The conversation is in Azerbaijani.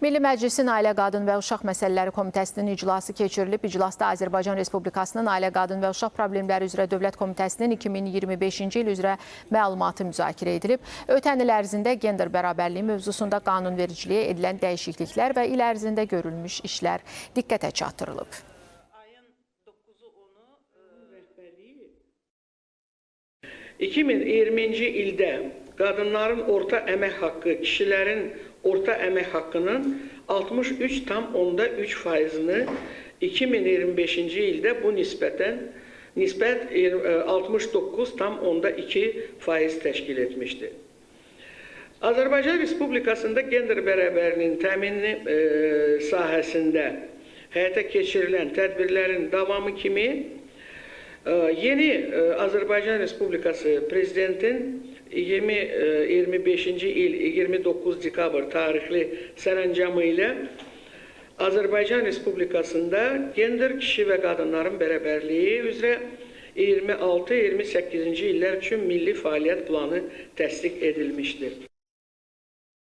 Milli Məclisin Ailə, Qadın və Uşaq Məsələləri Komitəsinin iclası keçirilib. İclasda Azərbaycan Respublikasının Ailə, Qadın və Uşaq Problemləri üzrə Dövlət Komitəsinin 2025-ci il üzrə məlumatı müzakirə edilib. Ötən il ərzində gender bərabərliyi mövzusunda qanunvericiliyə edilən dəyişikliklər və il ərzində görülmüş işlər diqqətə çatdırılıb. 2020-ci ildə qadınların orta əmək haqqı, kişilərin orta əmək haqqının 63,3%-ni 2025-ci ildə bu nisbət 69,2% təşkil etmişdir. Azərbaycan Respublikasında gender bərabərliyinin təmini sahəsində həyata keçirilən tədbirlərin davamı kimi yeni Azərbaycan Respublikası Prezidentin 2025-ci il 29 dekabr tarixli sərəncamı ilə Azərbaycan Respublikasında gender kişi və qadınların bərabərliyi üzrə 26-28-ci illər üçün milli fəaliyyət planı təsdiq edilmişdir.